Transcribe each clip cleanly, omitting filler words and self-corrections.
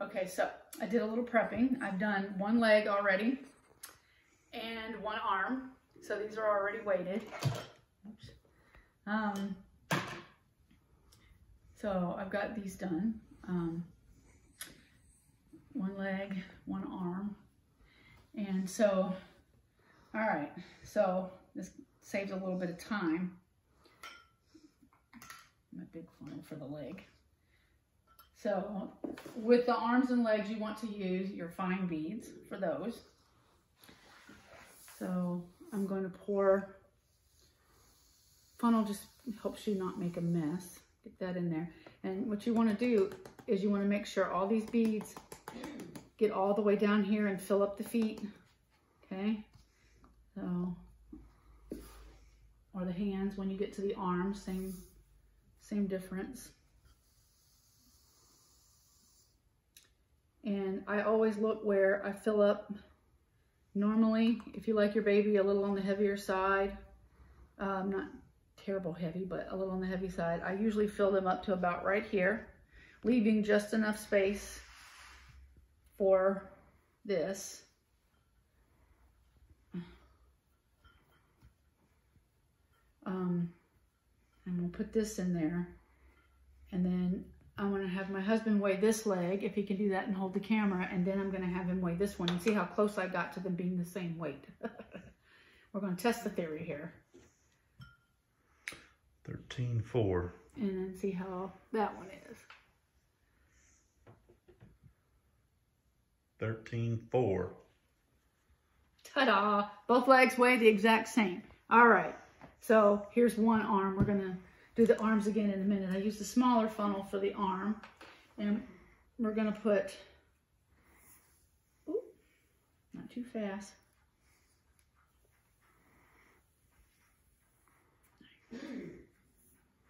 Okay, so I did a little prepping. I've done one leg already and one arm. So these are already weighted. Oops. So I've got these done. One leg, one arm. And so, all right, so this saves a little bit of time. My big funnel for the leg. So with the arms and legs, you want to use your fine beads for those. So I'm going to pour, funnel just helps you not make a mess. Get that in there. And what you want to do is you want to make sure all these beads get all the way down here and fill up the feet. Okay. So, or the hands when you get to the arms, same difference. And I always look where I fill up. Normally, if you like your baby a little on the heavier side, not terrible heavy, but a little on the heavy side, I usually fill them up to about right here, leaving just enough space for this. I'm gonna put this in there, and then I'm gonna have my husband weigh this leg, if he can do that and hold the camera, and then I'm gonna have him weigh this one and see how close I got to them being the same weight. We're gonna test the theory here. 13.4. And then see how that one is. 13.4. Ta-da! Both legs weigh the exact same. All right, so here's one arm. We're gonna do the arms again in a minute. I used the smaller funnel for the arm, and we're gonna put, ooh, not too fast. All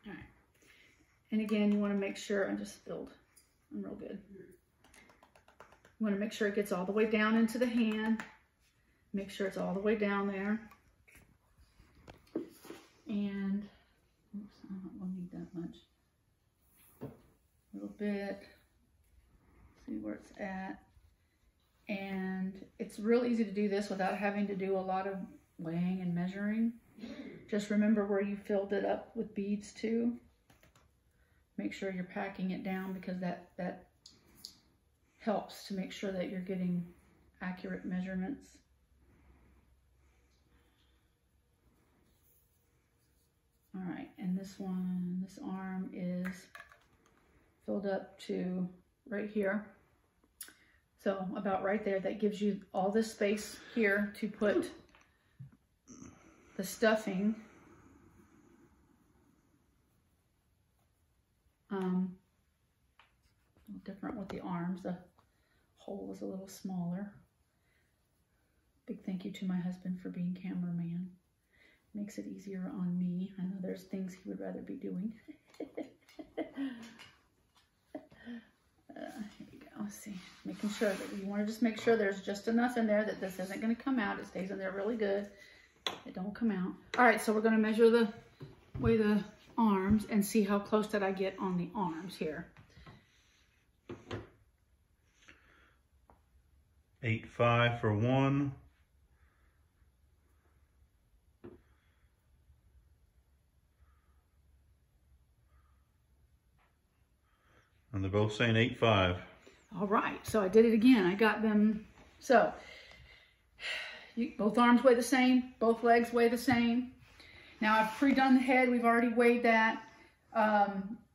right, and again, you wanna make sure, I just spilled, I'm real good. You wanna make sure it gets all the way down into the hand. Make sure it's all the way down there. And, oops, I don't need that much. A little bit. See where it's at. And it's real easy to do this without having to do a lot of weighing and measuring. Just remember where you filled it up with beads too. Make sure you're packing it down, because that helps to make sure that you're getting accurate measurements. All right, and this one, this arm is filled up to right here. So about right there, that gives you all this space here to put the stuffing. A little different with the arms. The hole is a little smaller. Big thank you to my husband for being cameraman. Makes it easier on me. I know there's things he would rather be doing. Here we go. Let's see. Making sure that you want to just make sure there's just enough in there that this isn't going to come out. It stays in there really good. It don't come out. All right, so we're going to measure weigh the arms and see how close did I get on the arms here. 8.5 for one. And they're both saying 8.5. All right, so I did it again. I got them. So both arms weigh the same. Both legs weigh the same. Now I've pre-done the head. We've already weighed that.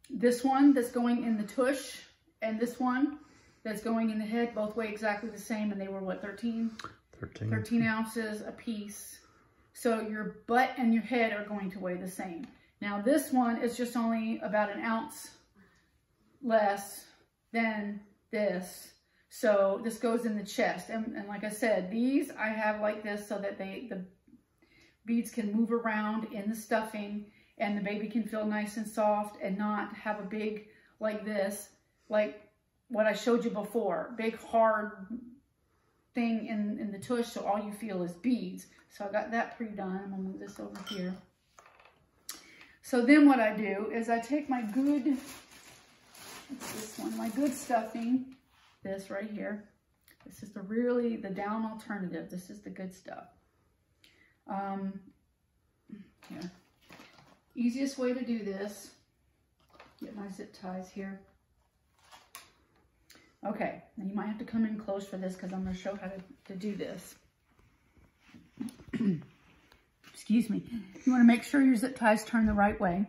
This one that's going in the tush and this one that's going in the head both weigh exactly the same, and they were what, 13 ounces a piece. So your butt and your head are going to weigh the same. Now this one is just only about an ounce less than this. So this goes in the chest. And like I said, these I have like this so that the beads can move around in the stuffing and the baby can feel nice and soft and not have a big, like this, like what I showed you before, big hard thing in the tush, so all you feel is beads. So I got that pre-done. I'm gonna move this over here. So then what I do is I take my good, what's this one, my good stuffing, this right here. This is the down alternative. This is the good stuff. Here. Easiest way to do this, get my zip ties here. Okay, now you might have to come in close for this because I'm going to show how to do this. Excuse me. You want to make sure your zip ties turn the right way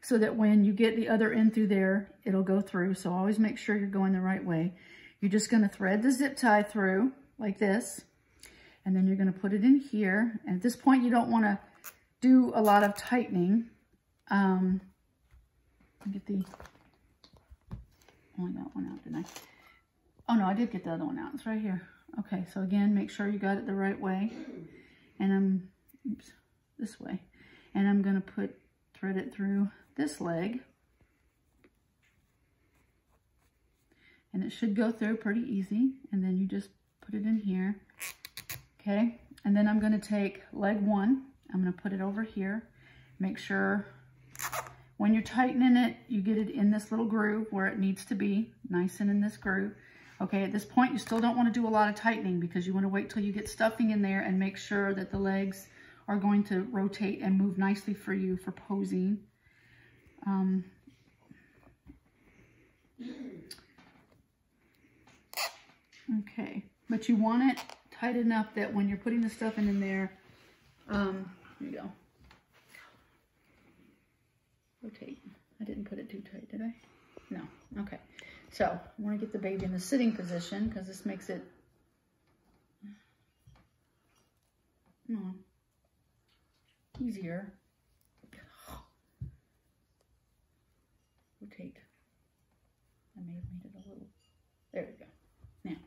so that when you get the other end through there, it'll go through. So always make sure you're going the right way. You're just going to thread the zip tie through like this, and then you're going to put it in here. And at this point, you don't want to do a lot of tightening. Get the, only got one out, didn't I? Oh no, I did get the other one out. It's right here. Okay, so again, make sure you got it the right way. And oops, this way. And I'm going to thread it through this leg. And it should go through pretty easy. And then you just put it in here. Okay, and then I'm going to take leg 1. I'm going to put it over here. Make sure when you're tightening it, you get it in this little groove where it needs to be, nice and in this groove. Okay, at this point, you still don't want to do a lot of tightening because you want to wait till you get stuffing in there and make sure that the legs are going to rotate and move nicely for you for posing. Okay, but you want it tight enough that when you're putting the stuffing in there, here you go. Rotate. I didn't put it too tight, did I? No. Okay. So I want to get the baby in the sitting position because this makes it easier. Rotate. I may have made it a little. There we go. Now,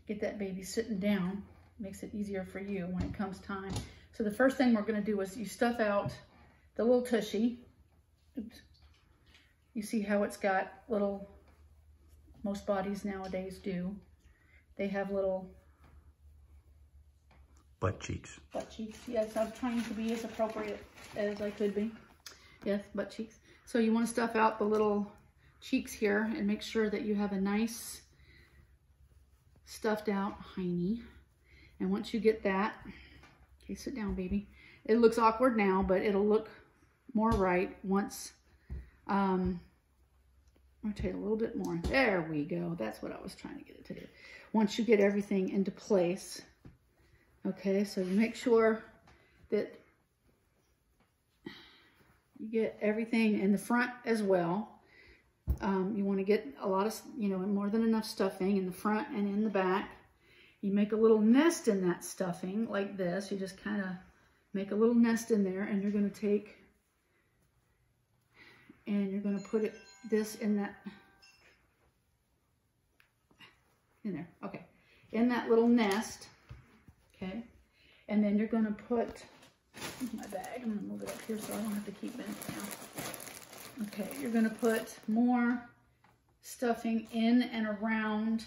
get that baby sitting down. Makes it easier for you when it comes time. So the first thing we're going to do is you stuff out the little tushy. Oops. You see how it's got little, most bodies nowadays do. They have little butt cheeks. Butt cheeks. Yes, I was trying to be as appropriate as I could be. Yes, butt cheeks. So you want to stuff out the little cheeks here and make sure that you have a nice stuffed out hiney. And once you get that, okay, sit down, baby. It looks awkward now, but it'll look more right once, rotate a little bit more. There we go. That's what I was trying to get it to do. Once you get everything into place, okay, so you make sure that you get everything in the front as well. You want to get a lot of, more than enough stuffing in the front and in the back. You make a little nest in that stuffing like this. You just kind of make a little nest in there, and you're going to take and you're going to put this in that, in there, okay, in that little nest, okay, and then you're going to put, my bag, I'm going to move it up here so I don't have to keep bending down. Okay, you're going to put more stuffing in and around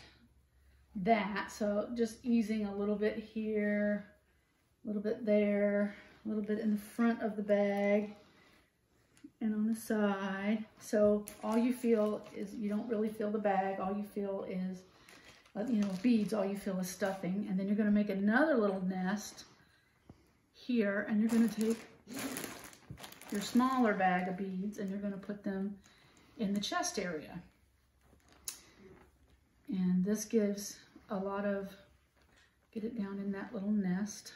that, so just easing a little bit here, a little bit there, a little bit in the front of the bag, and on the side. So all you feel is, you don't really feel the bag, all you feel is, beads, all you feel is stuffing. And then you're going to make another little nest here, and you're going to take your smaller bag of beads and you're going to put them in the chest area. And this gives a lot of, get it down in that little nest.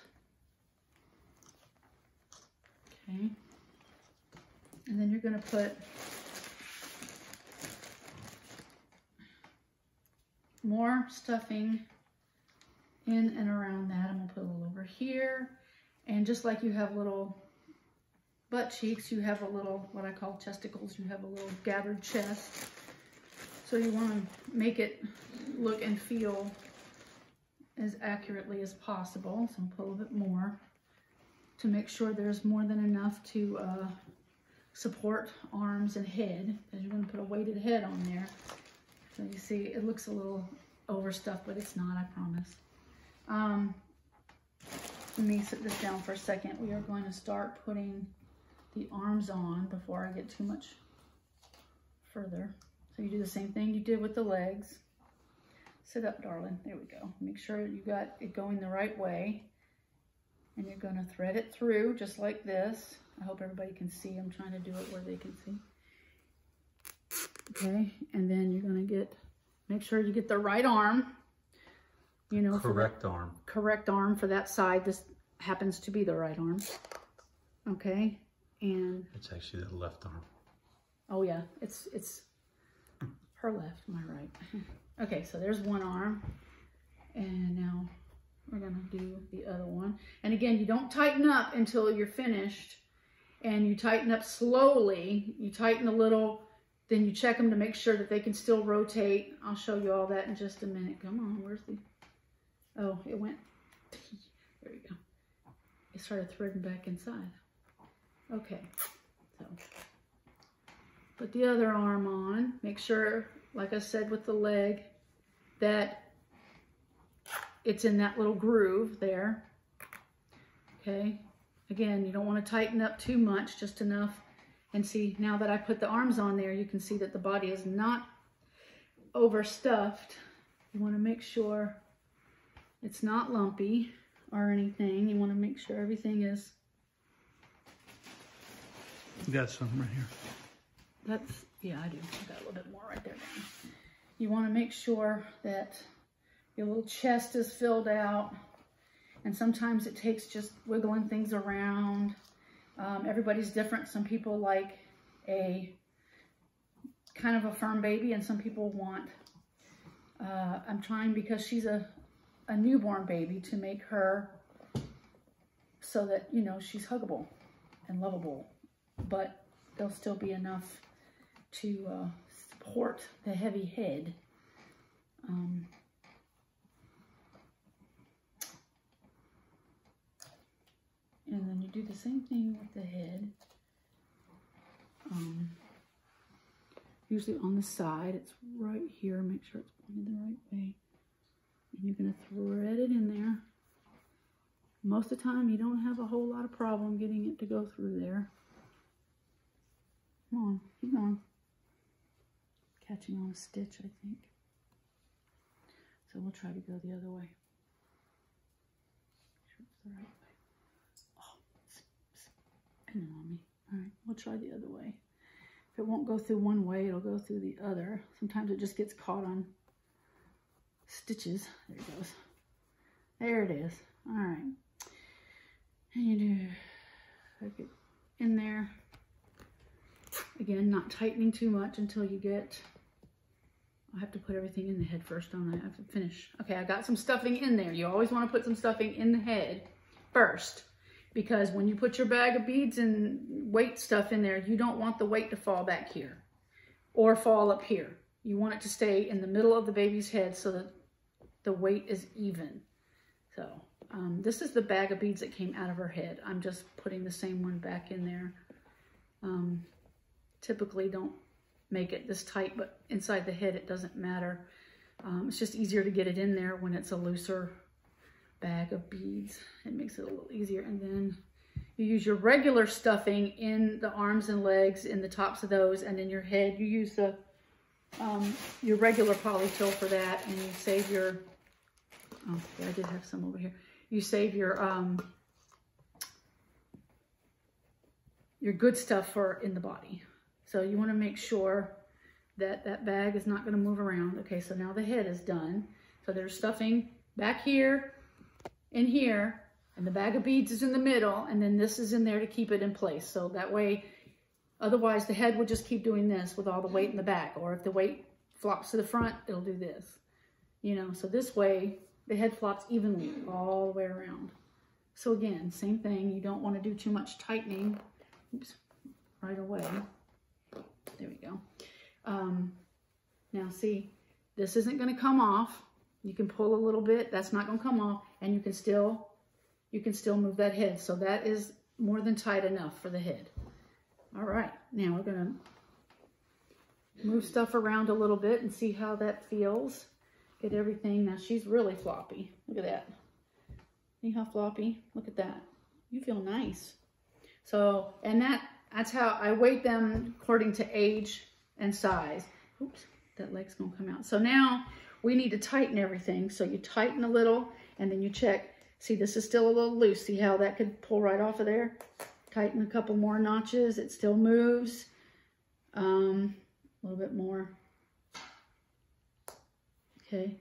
Okay. And then you're going to put more stuffing in and around that. I'm going to put a little over here. And just like you have little butt cheeks, you have a little, what I call chesticles, you have a little gathered chest. So you want to make it look and feel as accurately as possible. So I'll put a little bit more to make sure there's more than enough to support arms and head, because you're going to put a weighted head on there. So you see it looks a little overstuffed, but it's not, I promise. Let me sit this down for a second. We are going to start putting the arms on before I get too much further. So you do the same thing you did with the legs. Sit up, darling. There we go. Make sure you got it going the right way. And you're going to thread it through just like this. I hope everybody can see. I'm trying to do it where they can see. Okay, and then you're going to make sure you get the right arm. You know, correct arm. Correct arm for that side. This happens to be the right arm. Okay, and it's actually the left arm. Oh yeah, it's her left, my right. Okay, so there's one arm, and now we're gonna do the other one. And again, you don't tighten up until you're finished, and you tighten up slowly. You tighten a little, then you check them to make sure that they can still rotate. I'll show you all that in just a minute. Come on, where's the... Oh, it went... There we go. It started threading back inside. Okay, so put the other arm on. Make sure, like I said with the leg, that it's in that little groove there. Okay, again, you don't want to tighten up too much, just enough. And see, now that I put the arms on there, you can see that the body is not overstuffed. You want to make sure it's not lumpy or anything. You want to make sure everything is... You got some right here. That's, yeah, I do. I got a little bit more right there. You want to make sure that your little chest is filled out. And sometimes it takes just wiggling things around. Everybody's different. Some people like a kind of a firm baby, and some people want, I'm trying, because she's a newborn baby, to make her so that, you know, she's huggable and lovable, but there'll still be enough to support the heavy head. And then you do the same thing with the head. Usually on the side, it's right here. Make sure it's pointed the right way. And you're going to thread it in there. Most of the time, you don't have a whole lot of problem getting it to go through there. Come on, keep going. Catching on a stitch, I think. So we'll try to go the other way. Make sure it's the right way. Oh, it's spinning on me. All right, we'll try the other way. If it won't go through one way, it'll go through the other. Sometimes it just gets caught on stitches. There it goes. There it is. All right. And you do hook it in there. Again, not tightening too much until you get... I have to put everything in the head first, don't I? I have to finish. Okay, I got some stuffing in there. You always want to put some stuffing in the head first, because when you put your bag of beads and weight stuff in there, you don't want the weight to fall back here or fall up here. You want it to stay in the middle of the baby's head so that the weight is even. So this is the bag of beads that came out of her head. I'm just putting the same one back in there. Typically don't make it this tight, but inside the head it doesn't matter. It's just easier to get it in there when it's a looser bag of beads. It makes it a little easier. And then you use your regular stuffing in the arms and legs, in the tops of those, and in your head you use the your regular polyfill for that, and you save your, oh yeah, I did have some over here. You save your good stuff for in the body. So you want to make sure that that bag is not going to move around. Okay, so now the head is done. So there's stuffing back here, in here, and the bag of beads is in the middle, and then this is in there to keep it in place. So that way, otherwise the head would just keep doing this with all the weight in the back, or if the weight flops to the front, it'll do this. You know, so this way, the head flops evenly all the way around. So again, same thing. You don't want to do too much tightening. Oops, right away. There we go. Now see, this isn't going to come off. You can pull a little bit. That's not going to come off, and you can still move that head. So that is more than tight enough for the head. All right, now we're going to move stuff around a little bit and see how that feels. Get everything. Now she's really floppy. Look at that. See how floppy? Look at that. You feel nice. So, and that's how I weight them according to age and size. Oops. that leg's gonna come out. So now we need to tighten everything. So you tighten a little and then you check. See, this is still a little loose. See how that could pull right off of there? Tighten a couple more notches. It still moves. A little bit more. Okay.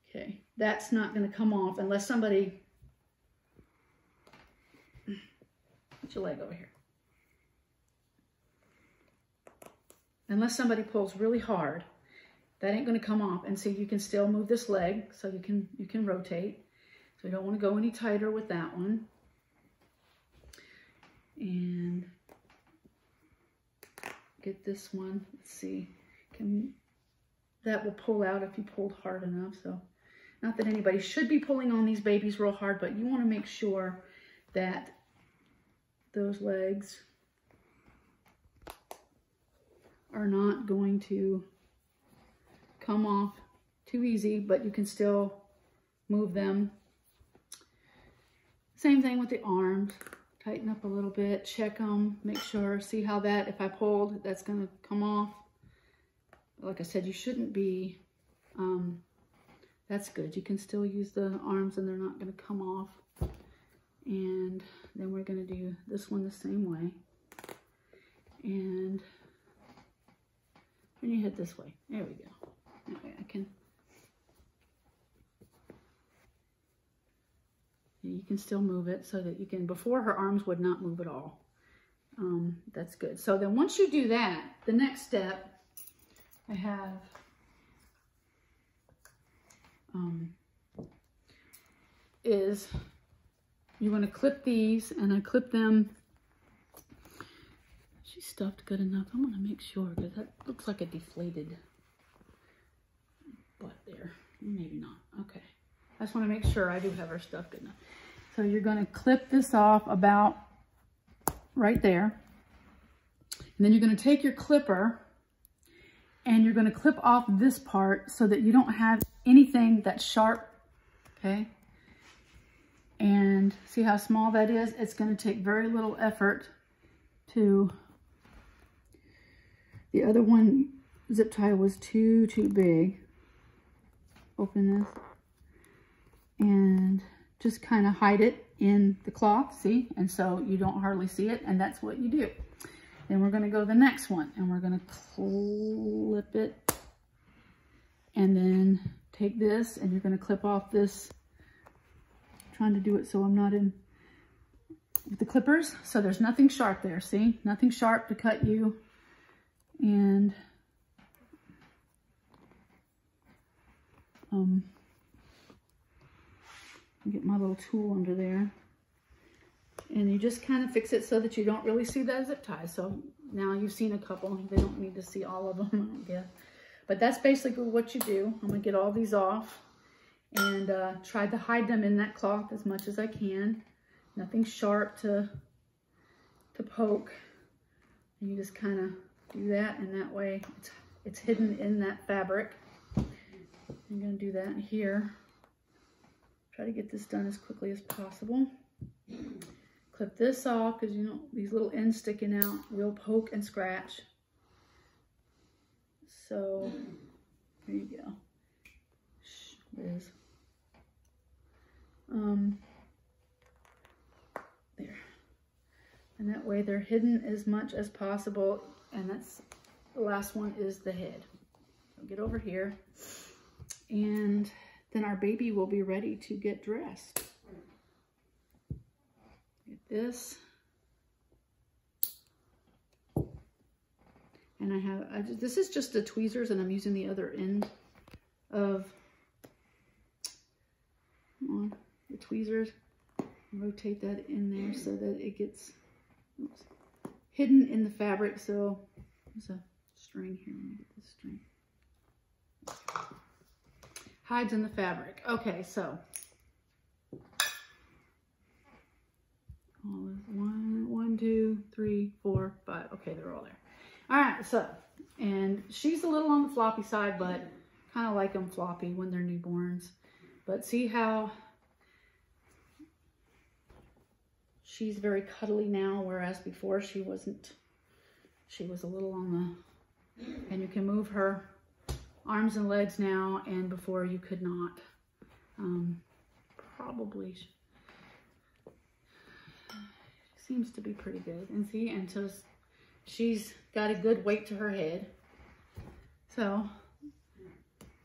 Okay. That's not going to come off unless somebody... Put your leg over here. Unless somebody pulls really hard, that ain't going to come off. And see, you can still move this leg so you can rotate. So you don't want to go any tighter with that one. And get this one. Let's see. That will pull out if you pulled hard enough. So not that anybody should be pulling on these babies real hard, but you want to make sure that those legs are not going to come off too easy, but you can still move them. Same thing with the arms. Tighten up a little bit, check them, make sure, see how that, if I pulled, that's gonna come off. Like I said, you shouldn't be, that's good. You can still use the arms and they're not gonna come off. And then we're gonna do this one the same way. And then you head this way. There we go. That way I can, you can still move it so that you can, before her arms would not move at all. That's good. So then once you do that, the next step I have is you're going to clip these, and I clip them. She's stuffed good enough. I'm going to make sure, because that looks like a deflated butt there. Maybe not. Okay. I just want to make sure I do have her stuff good enough. So you're going to clip this off about right there. And then you're going to take your clipper and you're going to clip off this part so that you don't have anything that's sharp. Okay. And see how small that is? It's going to take very little effort to... The other one zip tie was too big. Open this. And just kind of hide it in the cloth, see? And so you don't hardly see it, and that's what you do. Then we're going to go to the next one, and we're going to clip it, and then take this, and you're going to clip off this. I'm trying to do it so I'm not in with the clippers, so there's nothing sharp there, see? Nothing sharp to cut you, and get my little tool under there, and you just kind of fix it so that you don't really see that zip tie. So now you've seen a couple. They don't need to see all of them, I don't guess. But that's basically what you do. I'm gonna get all these off and try to hide them in that cloth as much as I can. Nothing sharp to poke. And you just kind of do that, and that way it's hidden in that fabric. I'm gonna do that here. Try to get this done as quickly as possible. Clip this off, because you know these little ends sticking out will poke and scratch. So there you go. Shh, Liz. There. And that way they're hidden as much as possible. And that's the last one is the head. So get over here, and then our baby will be ready to get dressed. Get this. And this is just the tweezers, and I'm using the other end of the tweezers. Rotate that in there so that it gets hidden in the fabric. So there's a string here. Let me get this string. Hides in the fabric. Okay, so one, 2, 3, 4, 5. Okay, they're all there. All right, so, and she's a little on the floppy side, but kind of like them floppy when they're newborns. But see how she's very cuddly now, whereas before she wasn't. She was a little on the, and you can move her arms and legs now, and before you could not. Probably seems to be pretty good. And see, and so she's got a good weight to her head. So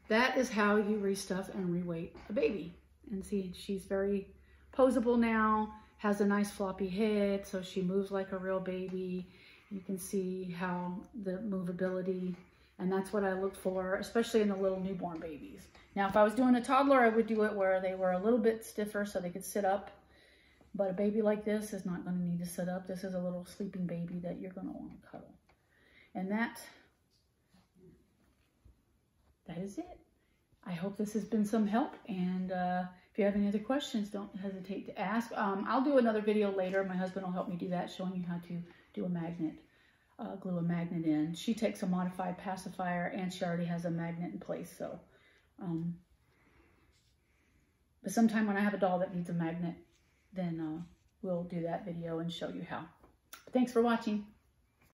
that is how you restuff and reweight a baby. And see, she's very posable now, has a nice floppy head, so she moves like a real baby. You can see how the movability, and that's what I look for, especially in the little newborn babies. Now, if I was doing a toddler, I would do it where they were a little bit stiffer so they could sit up. But a baby like this is not going to need to sit up. This is a little sleeping baby that you're going to want to cuddle. And that is it. I hope this has been some help. And if you have any other questions, don't hesitate to ask. I'll do another video later. My husband will help me do that, showing you how to do a magnet, glue a magnet in. She takes a modified pacifier, and she already has a magnet in place. So, but sometime when I have a doll that needs a magnet, then we'll do that video and show you how. Thanks for watching.